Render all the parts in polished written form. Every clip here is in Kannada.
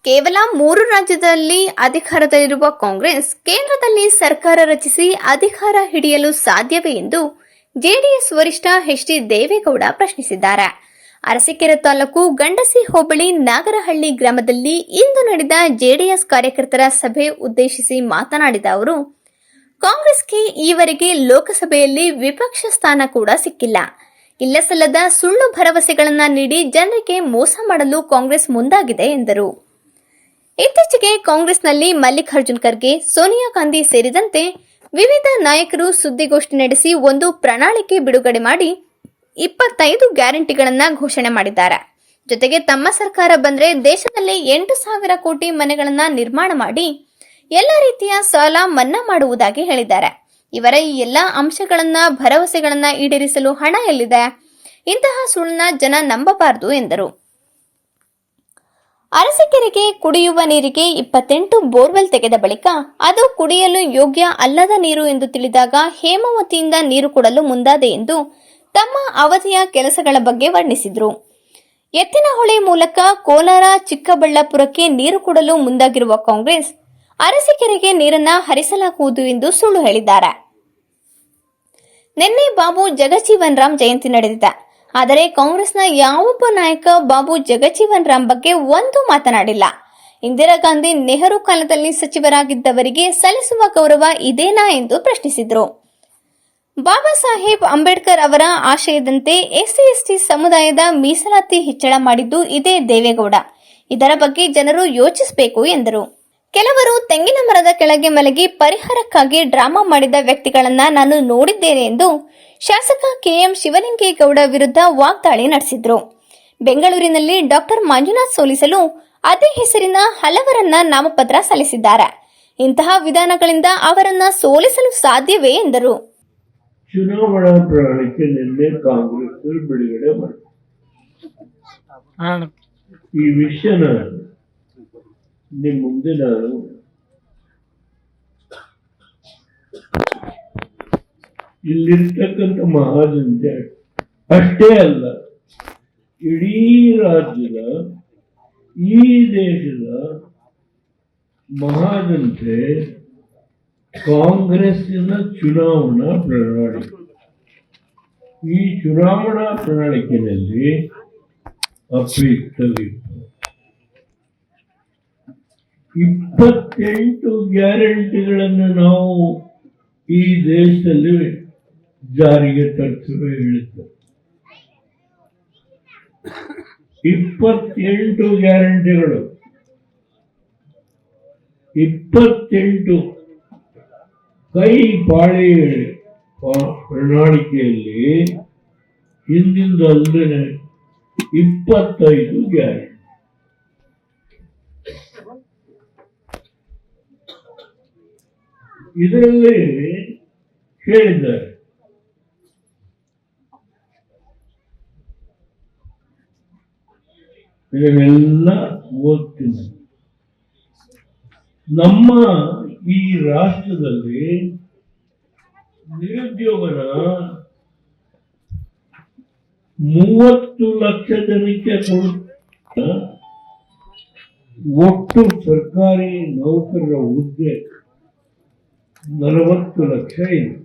ಕೇವಲ 3 ರಾಜ್ಯದಲ್ಲಿ ಅಧಿಕಾರದಲ್ಲಿರುವ ಕಾಂಗ್ರೆಸ್ ಕೇಂದ್ರದಲ್ಲಿ ಸರ್ಕಾರ ರಚಿಸಿ ಅಧಿಕಾರ ಹಿಡಿಯಲು ಸಾಧ್ಯವೇ ಎಂದು ಜೆಡಿಎಸ್ ವರಿಷ್ಠ ಎಚ್ ಡಿ ದೇವೇಗೌಡ ಪ್ರಶ್ನಿಸಿದ್ದಾರೆ. ಅರಸೀಕೆರೆ ತಾಲೂಕು ಗಂಡಸಿ ಹೋಬಳಿ ನಾಗರಹಳ್ಳಿ ಗ್ರಾಮದಲ್ಲಿ ಇಂದು ನಡೆದ ಜೆಡಿಎಸ್ ಕಾರ್ಯಕರ್ತರ ಸಭೆ ಉದ್ದೇಶಿಸಿ ಮಾತನಾಡಿದ ಅವರು, ಕಾಂಗ್ರೆಸ್ಗೆ ಈವರೆಗೆ ಲೋಕಸಭೆಯಲ್ಲಿ ವಿಪಕ್ಷ ಸ್ಥಾನ ಕೂಡ ಸಿಕ್ಕಿಲ್ಲ. ಇಲ್ಲಸಲ್ಲದ ಸುಳ್ಳು ಭರವಸೆಗಳನ್ನು ನೀಡಿ ಜನರಿಗೆ ಮೋಸ ಮಾಡಲು ಕಾಂಗ್ರೆಸ್ ಮುಂದಾಗಿದೆ ಎಂದರು. ಇತ್ತೀಚೆಗೆ ಕಾಂಗ್ರೆಸ್ನಲ್ಲಿ ಮಲ್ಲಿಕಾರ್ಜುನ್ ಖರ್ಗೆ, ಸೋನಿಯಾ ಗಾಂಧಿ ಸೇರಿದಂತೆ ವಿವಿಧ ನಾಯಕರು ಸುದ್ದಿಗೋಷ್ಠಿ ನಡೆಸಿ ಒಂದು ಪ್ರಣಾಳಿಕೆ ಬಿಡುಗಡೆ ಮಾಡಿ 25 ಗ್ಯಾರಂಟಿಗಳನ್ನು ಘೋಷಣೆ ಮಾಡಿದ್ದಾರೆ. ಜೊತೆಗೆ ತಮ್ಮ ಸರ್ಕಾರ ಬಂದರೆ ದೇಶದಲ್ಲಿ 8,000 ಕೋಟಿ ಮನೆಗಳನ್ನು ನಿರ್ಮಾಣ ಮಾಡಿ ಎಲ್ಲ ರೀತಿಯ ಸಾಲ ಮನ್ನಾ ಮಾಡುವುದಾಗಿ ಹೇಳಿದ್ದಾರೆ. ಇವರ ಈ ಎಲ್ಲ ಅಂಶಗಳನ್ನ ಭರವಸೆಗಳನ್ನ ಈಡೇರಿಸಲು ಹಣ ಎಲ್ಲಿದೆ? ಇಂತಹ ಸುಳ್ಳನ್ನ ಜನ ನಂಬಬಾರದು ಎಂದರು. ಅರಸೀಕೆರೆಗೆ ಕುಡಿಯುವ ನೀರಿಗೆ 28 ಬೋರ್ವೆಲ್ ತೆಗೆದ ಬಳಿಕ ಅದು ಕುಡಿಯಲು ಯೋಗ್ಯ ಅಲ್ಲದ ನೀರು ಎಂದು ತಿಳಿದಾಗ ಹೇಮಾವತಿಯಿಂದ ನೀರು ಕೊಡಲು ಮುಂದಾದೆ ಎಂದು ತಮ್ಮ ಅವಧಿಯ ಕೆಲಸಗಳ ಬಗ್ಗೆ ವರ್ಣಿಸಿದರು. ಎತ್ತಿನಹೊಳೆ ಮೂಲಕ ಕೋಲಾರ, ಚಿಕ್ಕಬಳ್ಳಾಪುರಕ್ಕೆ ನೀರು ಕೊಡಲು ಮುಂದಾಗಿರುವ ಕಾಂಗ್ರೆಸ್ ಅರಸೀಕೆರೆಗೆ ನೀರನ್ನ ಹರಿಸಲಾಗುವುದು ಎಂದು ಸುಳ್ಳು ಹೇಳಿದ್ದಾರೆ. ನಿನ್ನೆ ಬಾಬು ಜಗಜೀವನ್ ರಾಮ್ ಜಯಂತಿ ನಡೆದಿದೆ. ಆದರೆ ಕಾಂಗ್ರೆಸ್ನ ಯಾವೊಬ್ಬ ನಾಯಕ ಬಾಬು ಜಗಜೀವನ್ ರಾಮ್ ಬಗ್ಗೆ ಒಂದು ಮಾತನಾಡಿಲ್ಲ. ಇಂದಿರಾ ಗಾಂಧಿ, ನೆಹರು ಕಾಲದಲ್ಲಿ ಸಚಿವರಾಗಿದ್ದವರಿಗೆ ಸಲ್ಲಿಸುವ ಗೌರವ ಇದೇನಾ ಎಂದು ಪ್ರಶ್ನಿಸಿದರು. ಬಾಬಾ ಸಾಹೇಬ್ ಅಂಬೇಡ್ಕರ್ ಅವರ ಆಶಯದಂತೆ ಎಸ್ಸಿ ಸಮುದಾಯದ ಮೀಸಲಾತಿ ಹೆಚ್ಚಳ ಮಾಡಿದ್ದು ಇದೇ ದೇವೇಗೌಡ. ಇದರ ಬಗ್ಗೆ ಜನರು ಯೋಚಿಸಬೇಕು ಎಂದರು. ಕೆಲವರು ತೆಂಗಿನ ಮರದ ಕೆಳಗೆ ಮಲಗಿ ಪರಿಹಾರಕ್ಕಾಗಿ ಡ್ರಾಮಾ ಮಾಡಿದ ವ್ಯಕ್ತಿಗಳನ್ನ ನಾನು ನೋಡಿದ್ದೇನೆ ಎಂದು ಶಾಸಕ ಕೆಎಂ ಶಿವಲಿಂಗೇಗೌಡ ವಿರುದ್ಧ ವಾಗ್ದಾಳಿ ನಡೆಸಿದ್ರು. ಬೆಂಗಳೂರಿನಲ್ಲಿ ಡಾಕ್ಟರ್ ಮಂಜುನಾಥ್ ಸೋಲಿಸಲು ಅದೇ ಹೆಸರಿನ ಹಲವರನ್ನ ನಾಮಪತ್ರ ಸಲ್ಲಿಸಿದ್ದಾರೆ. ಇಂತಹ ವಿಧಾನಗಳಿಂದ ಅವರನ್ನ ಸೋಲಿಸಲು ಸಾಧ್ಯವೇ ಎಂದರು. ಚುನಾವಣಾ ಪ್ರಣಾಳಿಕೆ ನಿನ್ನೆ ಕಾಂಗ್ರೆಸ್ ಬಿಡುಗಡೆ ಮಾಡಿದೆ. ಈ ವಿಷಯನ ನಿಮ್ಮ ಮುಂದೆ ನಾನು ಇಲ್ಲಿರ್ತಕ್ಕಂಥ ಮಹಾಜನತೆ ಅಷ್ಟೇ ಅಲ್ಲ, ಇಡೀ ರಾಜ್ಯದ, ಈ ದೇಶದ ಮಹಾಜನತೆ ಕಾಂಗ್ರೆಸ್ಸಿನ ಚುನಾವಣಾ ಪ್ರಣಾಳಿಕೆ, ಈ ಚುನಾವಣಾ ಪ್ರಣಾಳಿಕೆಯಲ್ಲಿ ಅಪ್ರೀತವಿತ್ತು. 28 ಗ್ಯಾರಂಟಿಗಳನ್ನು ನಾವು ಈ ದೇಶದಲ್ಲಿ ಜಾರಿಗೆ ತರ್ತೇವೆ ಹೇಳಿದ್ದರು. 28 ಗ್ಯಾರಂಟಿಗಳು, 28 ಕೈ ಪಾಳಿ ಪ್ರಣಾಳಿಕೆಯಲ್ಲಿ ಹಿಂದಿಂದ ಅಲ್ಲದೆ 25 ಗ್ಯಾರಂಟಿ. ಇದರಲ್ಲಿ ಹೇಳಿದ್ದಾರೆ, ಇದನ್ನೆಲ್ಲ ಓದ್ತೀನಿ. ನಮ್ಮ ಈ ರಾಷ್ಟ್ರದಲ್ಲಿ ನಿರುದ್ಯೋಗನ 30 ಲಕ್ಷ ಜನಕ್ಕೆ ಒಟ್ಟು ಸರ್ಕಾರಿ ನೌಕರರ ಹುದ್ದೆ 40 ಲಕ್ಷ ಇದೆ.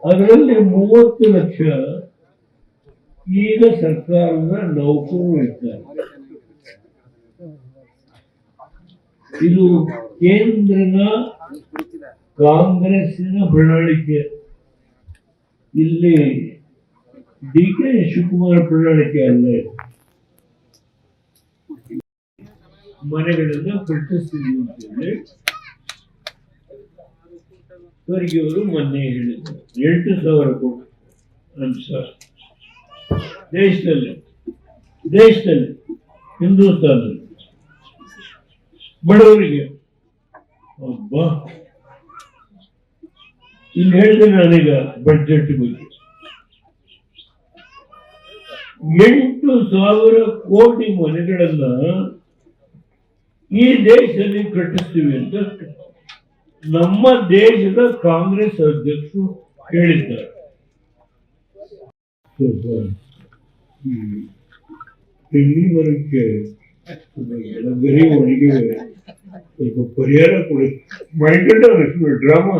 ಅದರಲ್ಲಿ 30 ಲಕ್ಷ ಈಗ ಸರ್ಕಾರದ ನೌಕರರು ಇದ್ದಾರೆ. ಇದು ಕೇಂದ್ರದ ಕಾಂಗ್ರೆಸ್ಸಿನ ಪ್ರಣಾಳಿಕೆ. ಇಲ್ಲಿ ಡಿ ಕೆ ಶಿವಕುಮಾರ್ ಪ್ರಣಾಳಿಕೆ ಅಲ್ಲ. ಮನೆಗಳನ್ನು ಕಟ್ಟಿಸ್ತೀವಿ ಅಂತೇಳಿ ಖರ್ಗೆ ಅವರು ಮೊನ್ನೆ ಹೇಳಿದ್ದಾರೆ. 8,000 ಕೋಟಿ ಅಂಶ ದೇಶದಲ್ಲಿ ಹಿಂದೂಸ್ತಾನದಲ್ಲಿ ಬಡವರಿಗೆ. ಒಬ್ಬ ಇಲ್ಲಿ ಹೇಳಿದೆ ನಾನೀಗ ಬಡ್ಜೆಟ್ ಬಗ್ಗೆ 8,000 ಕೋಟಿ ಮನೆಗಳನ್ನ ಈ ದೇಶದಲ್ಲಿ ಕಟ್ಟಿಸ್ತೀವಿ ಅಂತ ನಮ್ಮ ದೇಶದ ಕಾಂಗ್ರೆಸ್ ಅಧ್ಯಕ್ಷರು ಹೇಳಿದ್ದಾರೆ. ತೆಂಗಿನ ಮರಕ್ಕೆ ಗರಿ ಒಣಗಿವೆ ಸ್ವಲ್ಪ ಪರಿಹಾರ ಕೊಡಿ ಮೈಕಂಡ ಡ್ರಾಮಾ